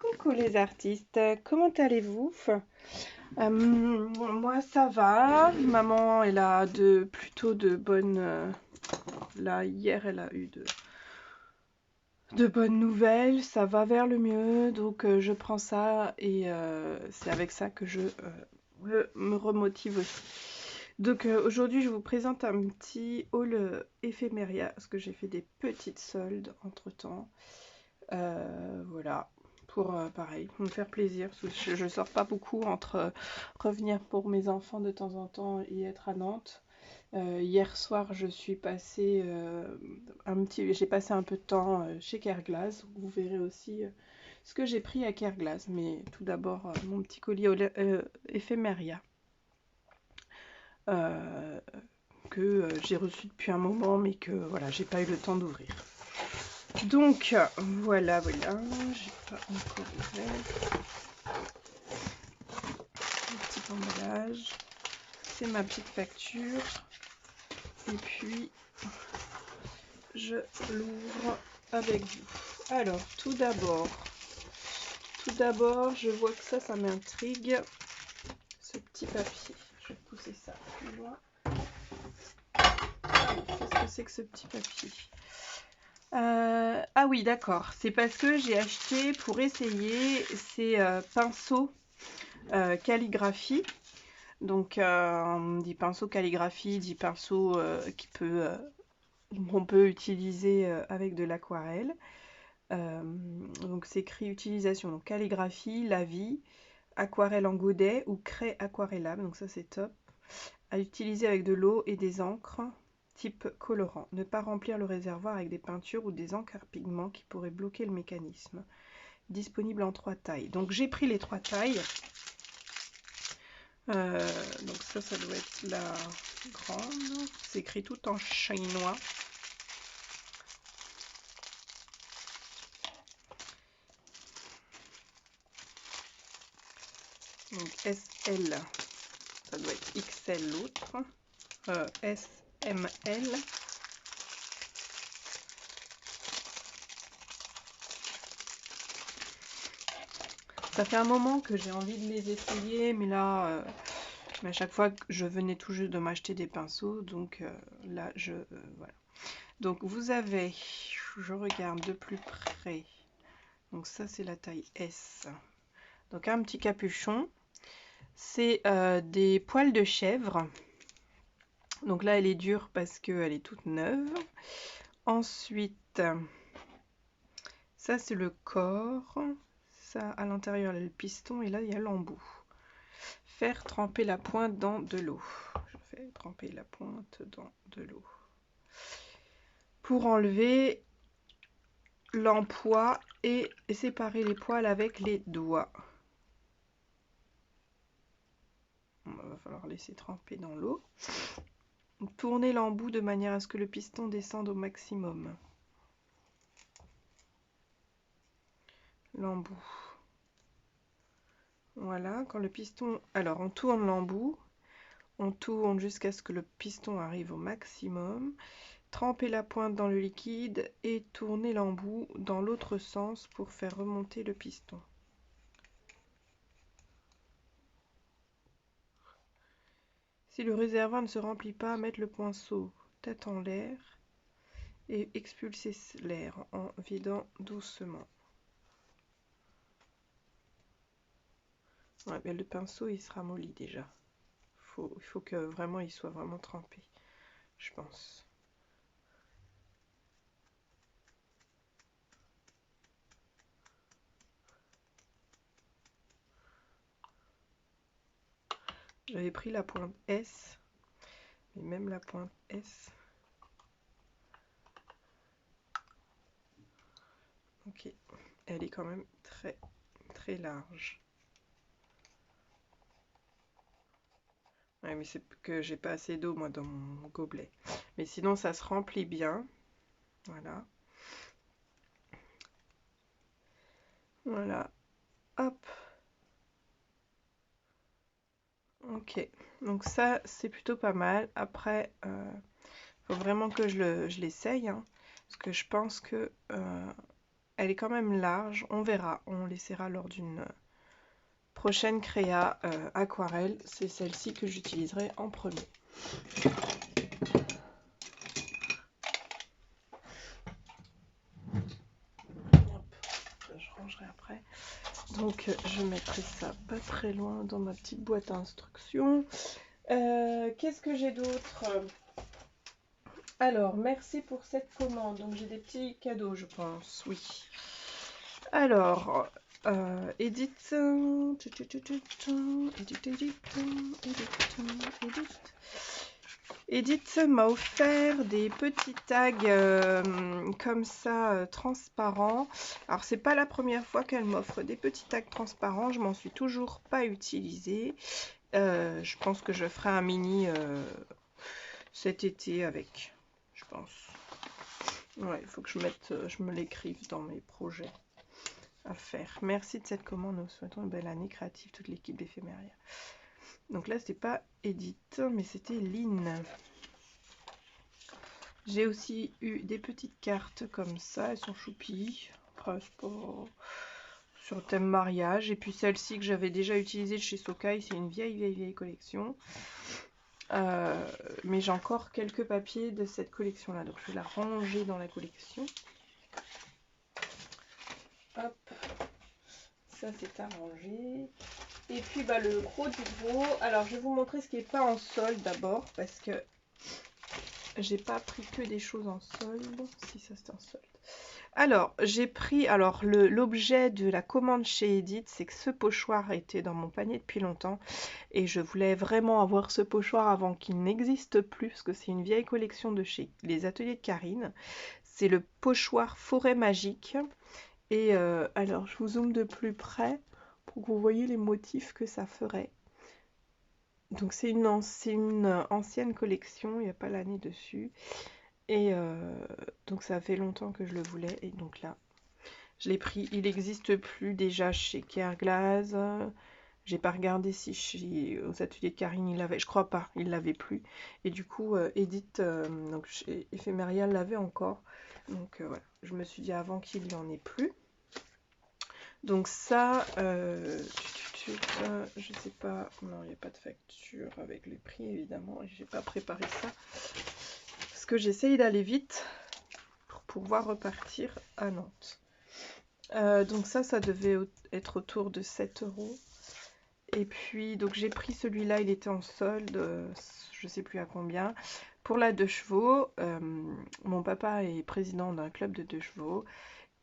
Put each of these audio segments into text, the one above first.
Coucou les artistes, comment allez-vous? Moi ça va, maman elle a plutôt de bonnes... là hier elle a eu de bonnes nouvelles, ça va vers le mieux, donc je prends ça et c'est avec ça que je me remotive aussi. Donc aujourd'hui je vous présente un petit haul éphéméria, parce que j'ai fait des petites soldes entre temps. Voilà, pour pareil, me faire plaisir, parce que je sors pas beaucoup entre revenir pour mes enfants de temps en temps et être à Nantes. Hier soir, je suis passée j'ai passé un peu de temps chez Kerglas. Vous verrez aussi ce que j'ai pris à Kerglas. Mais tout d'abord, mon petit colis éphéméria que j'ai reçu depuis un moment, mais que voilà, j'ai pas eu le temps d'ouvrir. Donc voilà, j'ai pas encore ouvert le petit emballage. C'est ma petite facture. Et puis je l'ouvre avec vous. Alors tout d'abord, je vois que ça m'intrigue. Ce petit papier. Je vais pousser ça plus loin. Qu'est-ce que c'est que ce petit papier? Ah oui, d'accord. C'est parce que j'ai acheté pour essayer ces pinceaux calligraphie. Donc, on dit pinceau calligraphie, dit pinceau qu'on peut utiliser avec de l'aquarelle. Donc, c'est écrit utilisation. Donc, calligraphie, la vie, aquarelle en godet ou craie aquarellable. Donc, ça, c'est top. À utiliser avec de l'eau et des encres type colorant. Ne pas remplir le réservoir avec des peintures ou des encres à pigments qui pourraient bloquer le mécanisme. Disponible en 3 tailles. Donc j'ai pris les 3 tailles. Donc ça doit être la grande. C'est écrit tout en chinois. Donc SL, ça doit être XL l'autre. SML. Ça fait un moment que j'ai envie de les essayer, mais là, à chaque fois que je venais tout juste de m'acheter des pinceaux, donc là, voilà. Donc vous avez, je regarde de plus près, donc ça c'est la taille S. Donc un petit capuchon, c'est des poils de chèvre. Donc là elle est dure parce qu'elle est toute neuve. Ensuite, ça c'est le corps. Ça, à l'intérieur, il y a le piston et là, il y a l'embout. Faire tremper la pointe dans de l'eau. Je fais tremper la pointe dans de l'eau. Pour enlever l'empois et séparer les poils avec les doigts. Il va falloir laisser tremper dans l'eau. Tourner l'embout de manière à ce que le piston descende au maximum. L'embout. Voilà, quand le piston... Alors, on tourne l'embout. On tourne jusqu'à ce que le piston arrive au maximum. Tremper la pointe dans le liquide et tourner l'embout dans l'autre sens pour faire remonter le piston. Si le réservoir ne se remplit pas, mettre le pinceau tête en l'air et expulser l'air en vidant doucement. Ouais, mais le pinceau il se ramollit déjà. Il faut que vraiment il soit vraiment trempé, je pense. J'avais pris la pointe S, mais même la pointe S. Ok, elle est quand même très très large. Ouais, mais c'est que j'ai pas assez d'eau moi dans mon gobelet. Mais sinon ça se remplit bien. Voilà. Voilà. Hop. Ok. Donc ça c'est plutôt pas mal. Après, faut vraiment que je l'essaye. Hein, parce que je pense que elle est quand même large. On verra, on laissera lors d'une prochaine créa aquarelle. C'est celle-ci que j'utiliserai en premier. Hop, je rangerai après. Donc je mettrai ça pas très loin dans ma petite boîte à instructions. Qu'est-ce que j'ai d'autre? Alors, merci pour cette commande. Donc j'ai des petits cadeaux, je pense, oui. Alors, Edith, Edith m'a offert des petits tags comme ça, transparents. Alors, c'est pas la première fois qu'elle m'offre des petits tags transparents. Je m'en suis toujours pas utilisée. Je pense que je ferai un mini cet été avec, je pense. Ouais, il faut que je me l'écrive dans mes projets à faire. Merci de cette commande. Nous souhaitons une belle année créative, toute l'équipe d'Éphéméria. Donc là, c'était pas Edith, mais c'était Lynn. J'ai aussi eu des petites cartes comme ça. Elles sont choupies. Après, c'est pas sur le thème mariage. Et puis celle-ci que j'avais déjà utilisée chez Sokai. C'est une vieille collection. Mais j'ai encore quelques papiers de cette collection-là. Donc je vais la ranger dans la collection. Hop. Ça c'est arrangé. Et puis bah, le gros du gros. Alors je vais vous montrer ce qui n'est pas en solde d'abord. Parce que j'ai pas pris que des choses en solde. Si, ça c'est en solde. Alors j'ai pris. Alors l'objet de la commande chez Edith, c'est que ce pochoir était dans mon panier depuis longtemps. Et je voulais vraiment avoir ce pochoir avant qu'il n'existe plus. Parce que c'est une vieille collection de chez les ateliers de Karine. C'est le pochoir Forêt Magique. Et alors je vous zoome de plus près pour que vous voyez les motifs que ça ferait. Donc c'est une ancienne collection, il n'y a pas l'année dessus. Et donc ça fait longtemps que je le voulais. Et donc là, je l'ai pris. Il n'existe plus déjà chez Kerglass. J'ai pas regardé si aux ateliers de Karine il l'avait. Je crois pas, il l'avait plus. Et du coup, Edith, donc chez Éphéméria, l'avait encore. Donc voilà, je me suis dit avant qu'il n'y en ait plus. Donc ça, je sais pas, non il n'y a pas de facture avec les prix évidemment, et j'ai pas préparé ça, parce que j'essaye d'aller vite pour pouvoir repartir à Nantes. Donc ça devait être autour de 7 €. Et puis donc j'ai pris celui-là, il était en solde, je sais plus à combien. Pour la 2 chevaux, mon papa est président d'un club de 2 chevaux.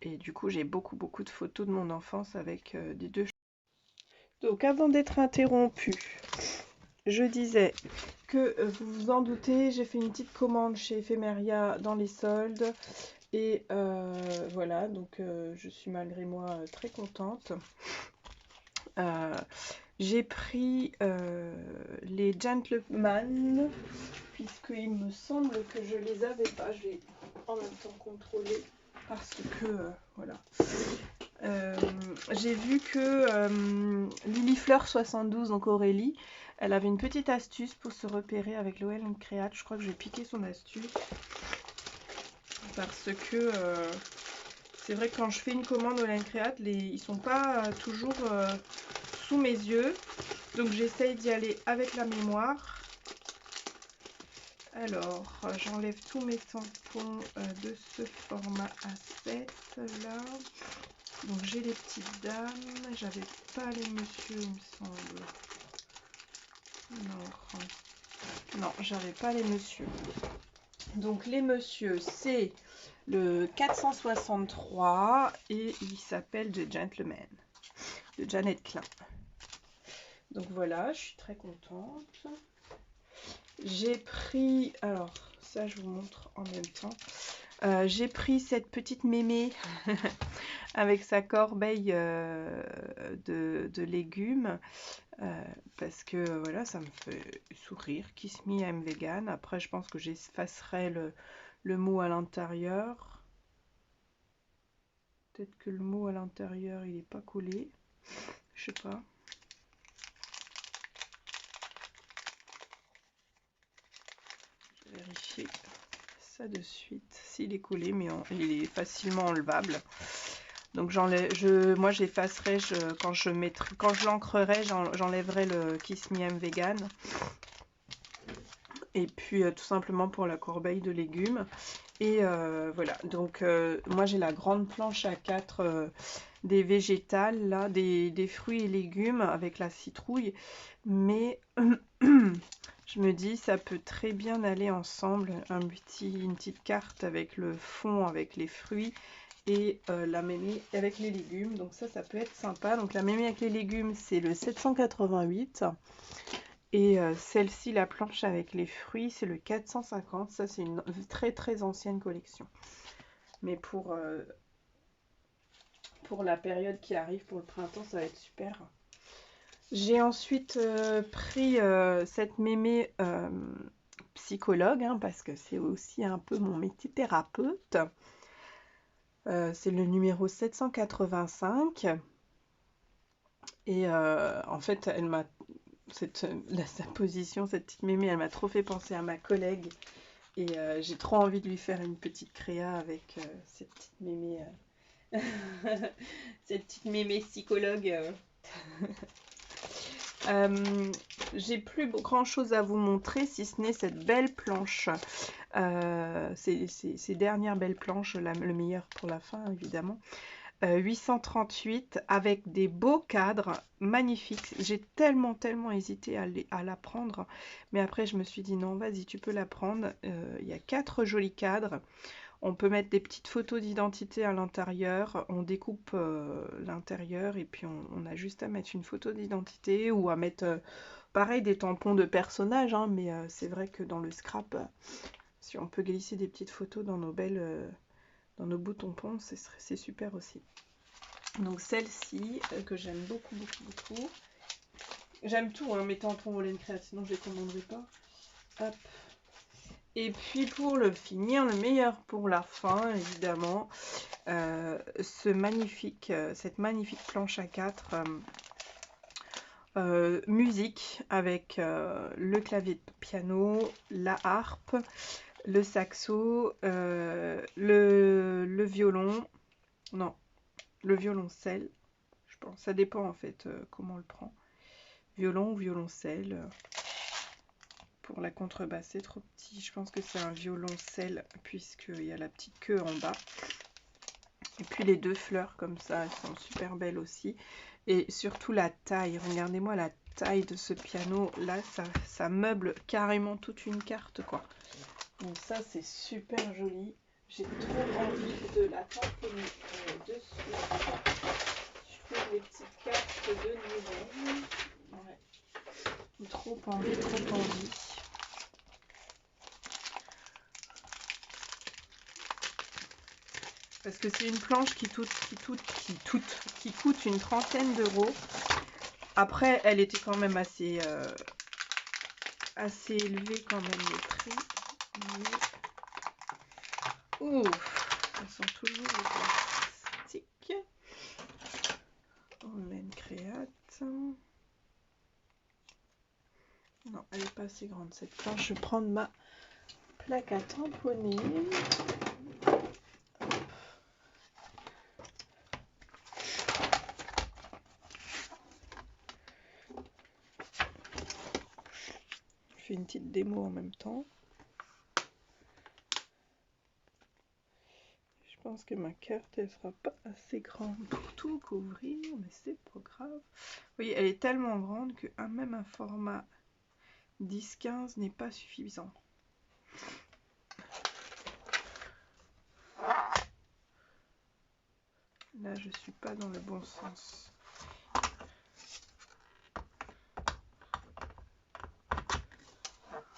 Et du coup, j'ai beaucoup de photos de mon enfance avec des 2 chevaux. Donc, avant d'être interrompue, je disais que vous vous en doutez, j'ai fait une petite commande chez Éphéméria dans les soldes. Et voilà, donc je suis malgré moi très contente. J'ai pris les Gentleman, puisqu'il me semble que je les avais pas. Je vais en même temps contrôler. Parce que, voilà. J'ai vu que Lily-Fleur 72, donc Aurélie, elle avait une petite astuce pour se repérer avec l'OL Create. Je crois que je vais piquer son astuce. Parce que c'est vrai que quand je fais une commande OL Create, ils sont pas toujours sous mes yeux. Donc j'essaye d'y aller avec la mémoire. Alors, j'enlève tous mes tampons de ce format A7 là. Donc j'ai les petites dames, j'avais pas les messieurs il me semble. Non, j'avais pas les messieurs. Donc les messieurs, c'est le 463 et il s'appelle The Gentleman de Janet Klein. Donc voilà, je suis très contente. J'ai pris, alors ça je vous montre en même temps. J'ai pris cette petite mémé avec sa corbeille de légumes parce que voilà, ça me fait sourire. Kiss Me I'm Vegan. Après, je pense que j'effacerai le mot à l'intérieur. Peut-être que le mot à l'intérieur il n'est pas collé. Je sais pas. Je vais vérifier ça de suite s'il est collé, mais il est facilement enlevable. Donc moi j'effacerai quand je l'ancrerai, j'enlèverai le Kiss Me I'm Vegan. Et puis tout simplement pour la corbeille de légumes. Et voilà, donc moi j'ai la grande planche à 4 des végétales, là, des fruits et légumes avec la citrouille. Mais je me dis, ça peut très bien aller ensemble, une petite carte avec le fond, avec les fruits et la mémie avec les légumes. Donc ça peut être sympa. Donc la mémie avec les légumes, c'est le 788. Et celle-ci, la planche avec les fruits, c'est le 450. Ça, c'est une très très ancienne collection. Mais pour la période qui arrive, pour le printemps, ça va être super. J'ai ensuite pris cette mémé psychologue, hein, parce que c'est aussi un peu mon métier thérapeute. C'est le numéro 785. Et en fait, elle m'a sa position, cette petite mémé, elle m'a trop fait penser à ma collègue. Et j'ai trop envie de lui faire une petite créa avec cette petite mémé. Cette petite mémé psychologue. J'ai plus grand chose à vous montrer si ce n'est cette belle planche. Ces dernières belles planches, le meilleur pour la fin évidemment. 838 avec des beaux cadres magnifiques. J'ai tellement hésité à la prendre, mais après je me suis dit non, vas-y, tu peux la prendre. Il y a 4 jolis cadres. On peut mettre des petites photos d'identité à l'intérieur. On découpe l'intérieur et puis on a juste à mettre une photo d'identité ou à mettre pareil des tampons de personnages, hein, mais c'est vrai que dans le scrap, si on peut glisser des petites photos dans nos belles dans nos beaux tampons, c'est super aussi. Donc celle-ci que j'aime beaucoup. J'aime tout, hein, mes tampons All Create, sinon je les commanderai pas. Hop. Et puis pour le finir, le meilleur pour la fin évidemment, cette magnifique planche à 4 musique avec le clavier de piano, la harpe, le saxo, le violon, non, le violoncelle, je pense, ça dépend en fait comment on le prend, violon ou violoncelle. Pour la contrebasse, c'est trop petit, je pense que c'est un violoncelle puisqu'il y a la petite queue en bas. Et puis les 2 fleurs comme ça, elles sont super belles aussi. Et surtout la taille, regardez-moi la taille de ce piano, là ça meuble carrément toute une carte quoi. Donc ça c'est super joli, j'ai trop envie de la tamponner dessus. Je trouve les petites cartes de Noël, ouais. Trop envie. Parce que c'est une planche qui coûte une 30aine d'euros. Après, elle était quand même assez élevée quand même le prix. Ouh, elles sont toujours plastiques. All Create. Non, elle n'est pas assez grande cette planche. Je vais prendre ma plaque à tamponner. Je fais une petite démo en même temps. Je pense que ma carte elle sera pas assez grande pour tout couvrir, mais c'est pas grave. Oui, elle est tellement grande que même un format 10-15 n'est pas suffisant. Là, je suis pas dans le bon sens.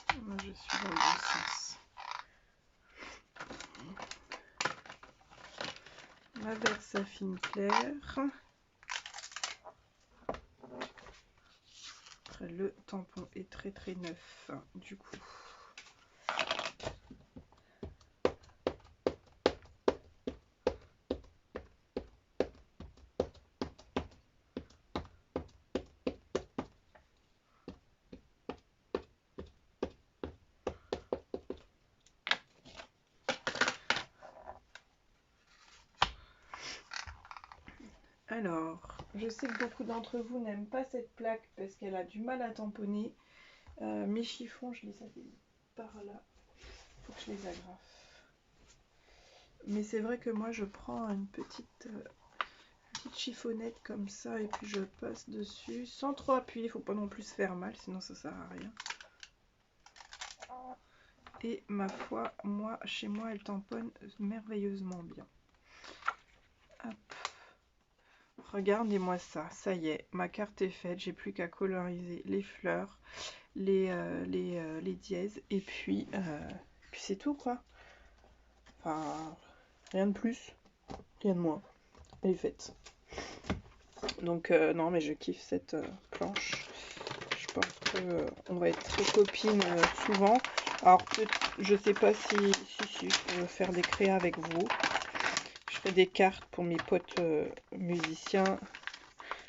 Là, je suis dans le bon sens. Ma Versafine claire. Après, le tampon est très neuf, du coup. Alors, je sais que beaucoup d'entre vous n'aiment pas cette plaque parce qu'elle a du mal à tamponner. Mes chiffons, je les avais par là. Il faut que je les agrafe. Mais c'est vrai que moi, je prends une petite chiffonnette comme ça et puis je passe dessus sans trop appuyer. Il faut pas non plus se faire mal, sinon ça sert à rien. Et ma foi, chez moi, elle tamponne merveilleusement bien. Hop. Regardez-moi ça, ça y est, ma carte est faite, j'ai plus qu'à coloriser les fleurs, les dièses, et puis c'est tout quoi. Enfin, rien de plus, rien de moins, elle est faite. Donc non mais je kiffe cette planche, je pense qu'on va être très copines souvent. Alors je sais pas si je peux faire des créas avec vous. Je ferai des cartes pour mes potes musiciens,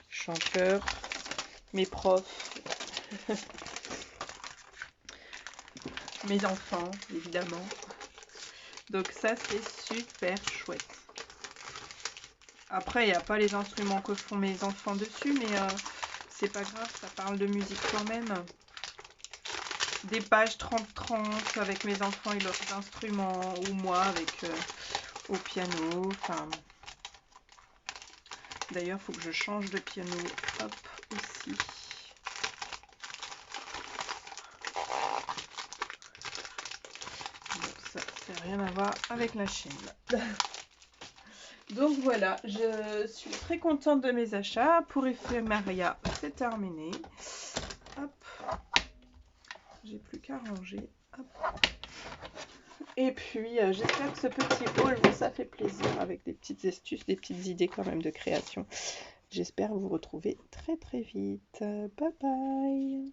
chanteurs, mes profs, mes enfants, évidemment. Donc ça, c'est super chouette. Après, il n'y a pas les instruments que font mes enfants dessus, mais c'est pas grave, ça parle de musique quand même. Des pages 30-30 avec mes enfants et leurs instruments, ou moi avec au piano. Enfin, d'ailleurs, il faut que je change de piano. Hop, aussi. Bon, ça n'a rien à voir avec la chaîne. Donc voilà, je suis très contente de mes achats. Pour Éphéméria, c'est terminé. Hop. J'ai plus qu'à ranger. Hop. Et puis, j'espère que ce petit haul vous a fait plaisir avec des petites astuces, des petites idées quand même de création. J'espère vous retrouver très très vite. Bye bye.